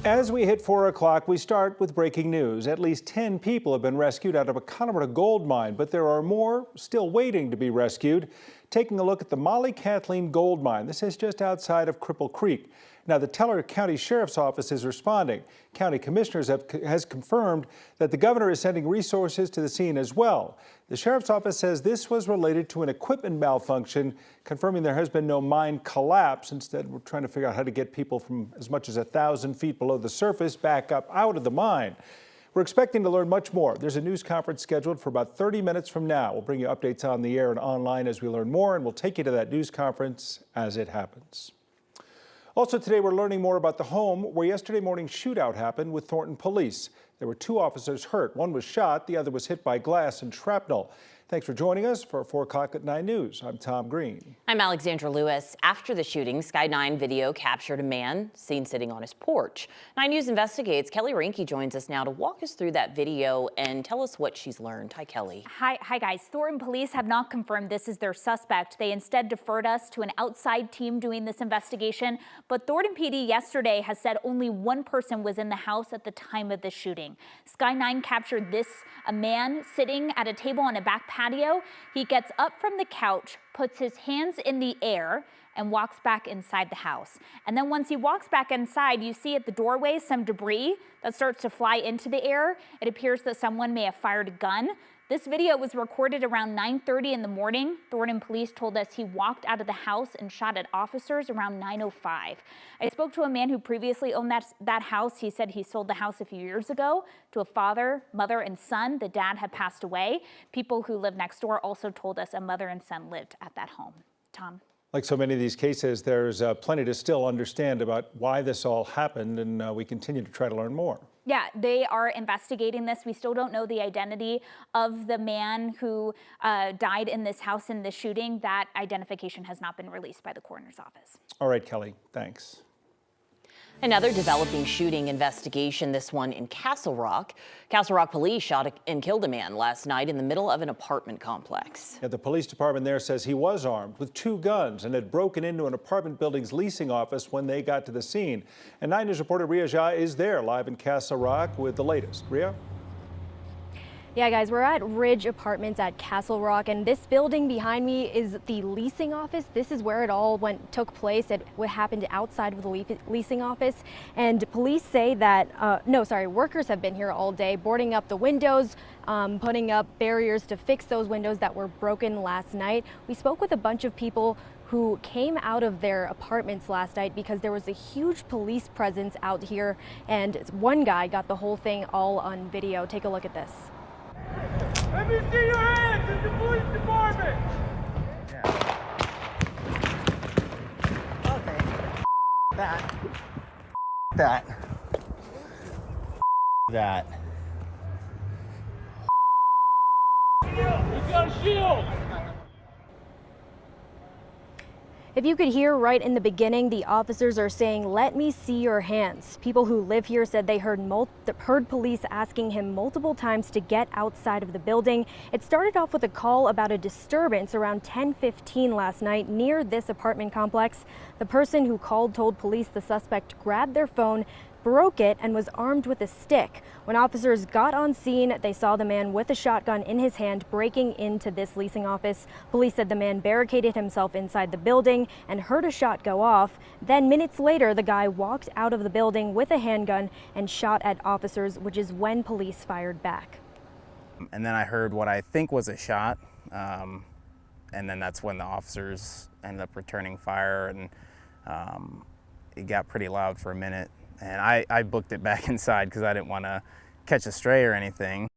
As we hit 4 o'clock, we start with breaking news. At least 10 people have been rescued out of a Colorado gold mine, but there are more still waiting to be rescued. Taking a look at the Molly Kathleen gold mine. This is just outside of Cripple Creek. Now, the Teller County Sheriff's Office is responding. County commissioners has confirmed that the governor is sending resources to the scene as well. The Sheriff's Office says this was related to an equipment malfunction, confirming there has been no mine collapse. Instead, we're trying to figure out how to get people from as much as 1,000 feet below the surface back up out of the mine. We're expecting to learn much more. There's a news conference scheduled for about 30 minutes from now. We'll bring you updates on the air and online as we learn more, and we'll take you to that news conference as it happens. Also today, we're learning more about the home where yesterday morning's shootout happened with Thornton police. There were 2 officers hurt. One was shot, the other was hit by glass and shrapnel. Thanks for joining us for 4 o'clock at 9 News. I'm Tom Green. I'm Alexandra Lewis. After the shooting, Sky 9 video captured a man seen sitting on his porch. 9 News investigates. Kelly Rinke joins us now to walk us through that video and tell us what she's learned. Hi, Kelly. Hi guys. Thornton police have not confirmed this is their suspect. They instead deferred us to an outside team doing this investigation. But Thornton PD yesterday has said only 1 person was in the house at the time of the shooting. Sky 9 captured a man sitting at a table on a back patio. He gets up from the couch, puts his hands in the air, and walks back inside the house. And then once he walks back inside, you see at the doorway some debris that starts to fly into the air. It appears that someone may have fired a gun. This video was recorded around 9:30 in the morning. Thornton police told us he walked out of the house and shot at officers around 9:05. I spoke to a man who previously owned that house. He said he sold the house a few years ago to a father, mother, and son. The dad had passed away. People who live next door also told us a mother and son lived at that home. Tom. Like so many of these cases, there's plenty to still understand about why this all happened, and we continue to try to learn more. Yeah, they are investigating this. We still don't know the identity of the man who died in this house in the shooting. That identification has not been released by the coroner's office. All right, Kelly, thanks. Another developing shooting investigation, this one in Castle Rock. Castle Rock police shot and killed a man last night in the middle of an apartment complex. Yeah, the police department there says he was armed with 2 guns and had broken into an apartment building's leasing office when they got to the scene. And 9 News reporter Ria Jha is there live in Castle Rock with the latest. Ria? Yeah, guys, we're at Ridge Apartments at Castle Rock, and this building behind me is the leasing office. This is where it all took place. It happened outside of the leasing office, and police say that, workers have been here all day, boarding up the windows, putting up barriers to fix those windows that were broken last night. We spoke with a bunch of people who came out of their apartments last night because there was a huge police presence out here, and one guy got the whole thing all on video. Take a look at this. Let me see your hands in the police department! Okay. That. He's got a shield! If you could hear right in the beginning, the officers are saying, "Let me see your hands." People who live here said they heard police asking him multiple times to get outside of the building. It started off with a call about a disturbance around 10:15 last night near this apartment complex. The person who called told police the suspect grabbed their phone, broke it, and was armed with a stick. When officers got on scene, they saw the man with a shotgun in his hand breaking into this leasing office. Police said the man barricaded himself inside the building and heard a shot go off. Then minutes later, the guy walked out of the building with a handgun and shot at officers, which is when police fired back. And then I heard what I think was a shot, and then that's when the officers ended up returning fire, and it got pretty loud for a minute. And I booked it back inside because I didn't want to catch a stray or anything.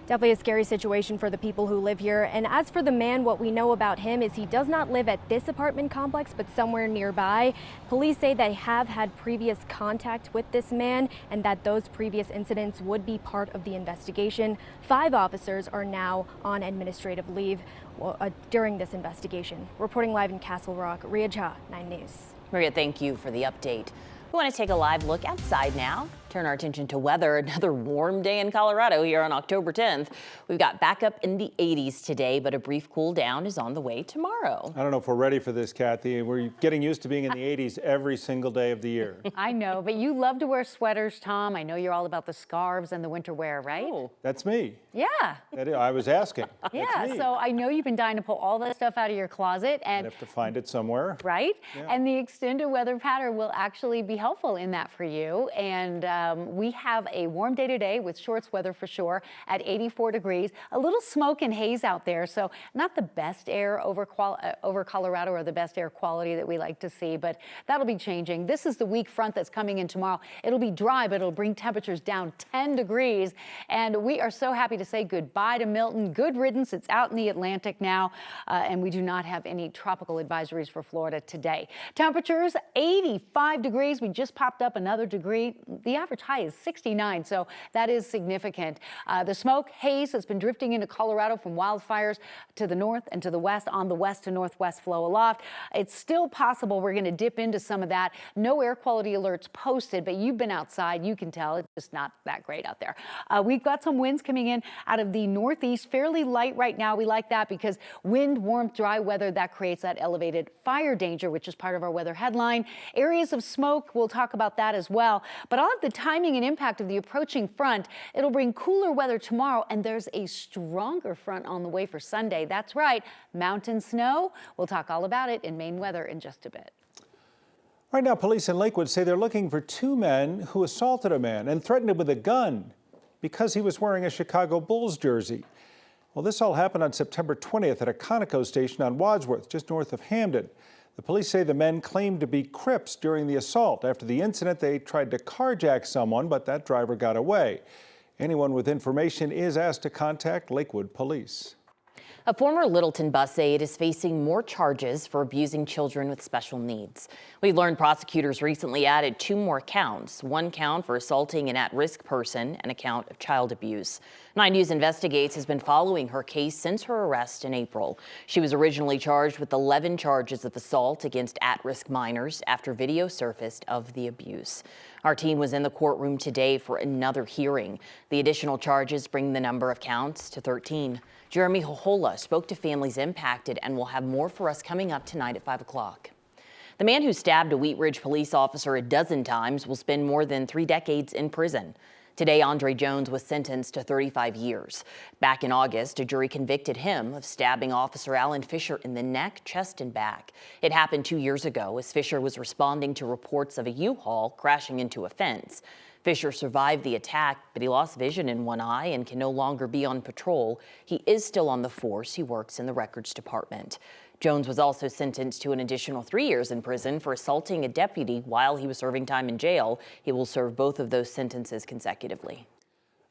Definitely a scary situation for the people who live here. And as for the man, what we know about him is he does not live at this apartment complex, but somewhere nearby. Police say they have had previous contact with this man and that those previous incidents would be part of the investigation. 5 officers are now on administrative leave during this investigation. Reporting live in Castle Rock, Ria Jha, 9 News. Maria, thank you for the update. We want to take a live look outside now. Turn our attention to weather. Another warm day in Colorado here on October 10th. We've got back up in the 80s today, but a brief cool down is on the way tomorrow. I don't know if we're ready for this, Kathy. We're getting used to being in the 80s every single day of the year. I know, but you love to wear sweaters, Tom. I know you're all about the scarves and the winter wear, right? Oh. That's me. Yeah. I was asking. Yeah, That's me. so I know you've been dying to pull all that stuff out of your closet. I And have to find it somewhere. right? Yeah. And the extended weather pattern will actually be helpful in that for you. And we have a warm day today with shorts weather for sure at 84 degrees. A little smoke and haze out there, so not the best air over Colorado or the best air quality that we like to see, but that'll be changing. This is the weak front that's coming in tomorrow. It'll be dry, but it'll bring temperatures down 10 degrees. And we are so happy to say goodbye to Milton. Good riddance. It's out in the Atlantic now, and we do not have any tropical advisories for Florida today. Temperatures 85 degrees. We just popped up another degree. The average high is 69, so that is significant. The smoke haze has been drifting into Colorado from wildfires to the north and to the west on the west to northwest flow aloft. It's still possible we're going to dip into some of that. No air quality alerts posted, but you've been outside. You can tell it's just not that great out there. We've got some winds coming in out of the northeast, fairly light right now. We like that because wind, warmth, dry weather, that creates that elevated fire danger, which is part of our weather headline. Areas of smoke, we'll talk about that as well. But all of the timing and impact of the approaching front, it'll bring cooler weather tomorrow, and there's a stronger front on the way for Sunday. That's right, mountain snow. We'll talk all about it in Maine weather in just a bit. Right now, police in Lakewood say they're looking for two men who assaulted a man and threatened him with a gun because he was wearing a Chicago Bulls jersey. Well, this all happened on September 20th at a Conoco station on Wadsworth, just north of Hamden. The police say the men claimed to be Crips during the assault. After the incident, they tried to carjack someone, but that driver got away. Anyone with information is asked to contact Lakewood Police. A former Littleton bus aide is facing more charges for abusing children with special needs. We learned prosecutors recently added 2 more counts, 1 count for assaulting an at-risk person and a count of child abuse. 9 News Investigates has been following her case since her arrest in April. She was originally charged with 11 charges of assault against at-risk minors after video surfaced of the abuse. Our team was in the courtroom today for another hearing. The additional charges bring the number of counts to 13. Jeremy Hohola spoke to families impacted and will have more for us coming up tonight at 5 o'clock. The man who stabbed a Wheat Ridge police officer a dozen times will spend more than 3 decades in prison. Today, Andre Jones was sentenced to 35 years. Back in August, a jury convicted him of stabbing Officer Alan Fisher in the neck, chest, and back. It happened 2 years ago as Fisher was responding to reports of a U-Haul crashing into a fence. Fisher survived the attack, but he lost vision in one eye and can no longer be on patrol. He is still on the force. He works in the records department. Jones was also sentenced to an additional 3 years in prison for assaulting a deputy while he was serving time in jail. He will serve both of those sentences consecutively.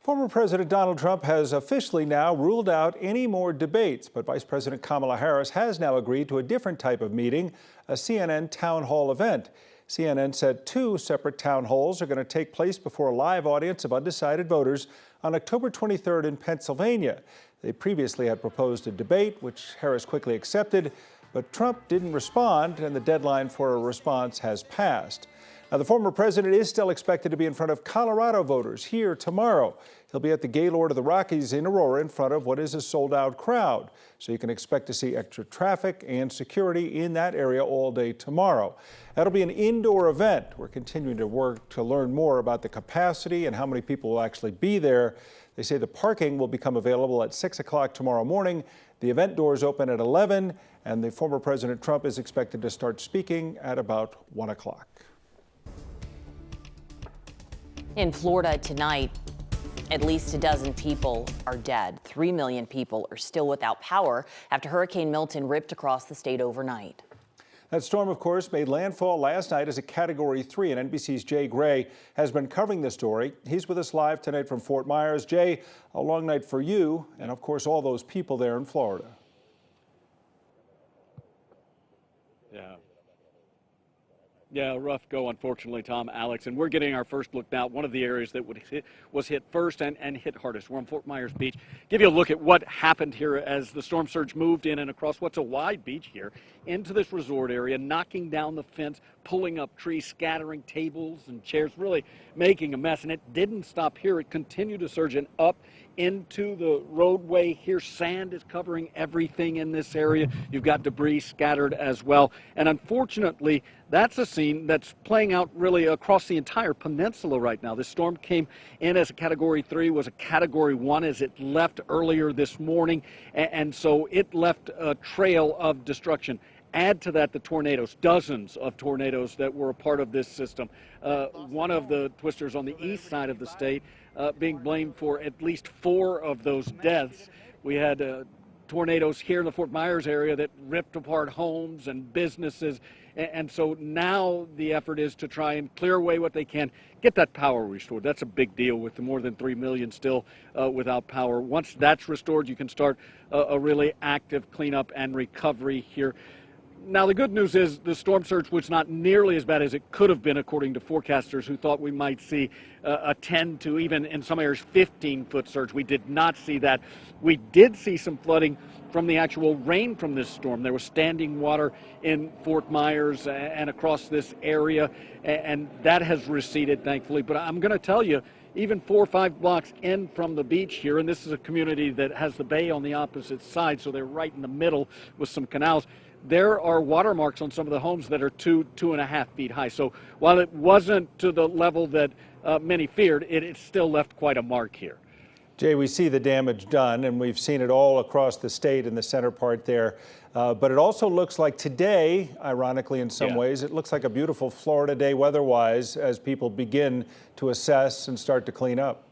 Former President Donald Trump has officially now ruled out any more debates, but Vice President Kamala Harris has now agreed to a different type of meeting, a CNN town hall event. CNN said 2 separate town halls are going to take place before a live audience of undecided voters on October 23rd in Pennsylvania. They previously had proposed a debate, which Harris quickly accepted, but Trump didn't respond, and the deadline for a response has passed. Now, the former president is still expected to be in front of Colorado voters here tomorrow. He'll be at the Gaylord of the Rockies in Aurora in front of what is a sold-out crowd. So you can expect to see extra traffic and security in that area all day tomorrow. That'll be an indoor event. We're continuing to work to learn more about the capacity and how many people will actually be there. They say the parking will become available at 6 o'clock tomorrow morning. The event doors open at 11, and the former President Trump is expected to start speaking at about 1 o'clock. In Florida tonight, at least a dozen people are dead. 3 million people are still without power after Hurricane Milton ripped across the state overnight. That storm, of course, made landfall last night as a Category 3, and NBC's Jay Gray has been covering the story. He's with us live tonight from Fort Myers. Jay, a long night for you and, of course, all those people there in Florida. Yeah, rough go, unfortunately, Tom, Alex. And we're getting our first look now. One of the areas that was hit first and hit hardest. We're on Fort Myers Beach. Give you a look at what happened here as the storm surge moved in and across what's a wide beach here into this resort area, knocking down the fence, pulling up trees, scattering tables and chairs, really making a mess. And it didn't stop here. It continued to surge and up into the roadway here. Sand is covering everything in this area. You've got debris scattered as well. And unfortunately, that's a scene that's playing out really across the entire peninsula right now. This storm came in as a Category 3, was a Category 1 as it left earlier this morning. And so it left a trail of destruction. Add to that the tornadoes, dozens of tornadoes that were a part of this system. One of the twisters on the east side of the state being blamed for at least 4 of those deaths. We had tornadoes here in the Fort Myers area that ripped apart homes and businesses. And so now the effort is to try and clear away what they can, get that power restored. That's a big deal with the more than 3 million still without power. Once that's restored, you can start a really active cleanup and recovery here. Now, the good news is the storm surge was not nearly as bad as it could have been, according to forecasters who thought we might see a 10 to even, in some areas, 15-foot surge. We did not see that. We did see some flooding from the actual rain from this storm. There was standing water in Fort Myers and across this area, and that has receded, thankfully. But I'm going to tell you, even 4 or 5 blocks in from the beach here, and this is a community that has the bay on the opposite side, so they're right in the middle with some canals. There are watermarks on some of the homes that are 2.5 feet high. So while it wasn't to the level that many feared, it still left quite a mark here. Jay, we see the damage done, and we've seen it all across the state in the center part there. But it also looks like today, ironically in some ways, it looks like a beautiful Florida day weather-wise as people begin to assess and start to clean up.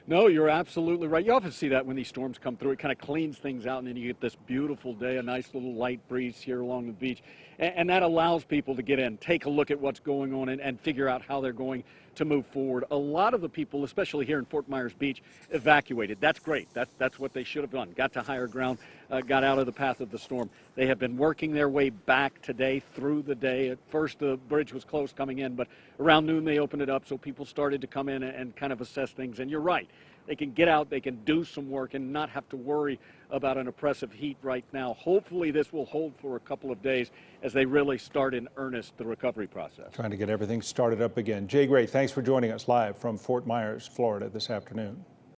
No, you're absolutely right. You often see that when these storms come through. It kind of cleans things out, and then you get this beautiful day, a nice little light breeze here along the beach. And that allows people to get in, take a look at what's going on, and figure out how they're going to move forward. A lot of the people, especially here in Fort Myers Beach, evacuated. That's great. That's what they should have done. Got to higher ground, got out of the path of the storm. They have been working their way back today through the day. At first, the bridge was closed coming in, but around noon they opened it up, so people started to come in and kind of assess things. And you're right. They can get out, they can do some work and not have to worry about an oppressive heat right now. Hopefully this will hold for a couple of days as they really start in earnest the recovery process. Trying to get everything started up again. Jay Gray, thanks for joining us live from Fort Myers, Florida this afternoon.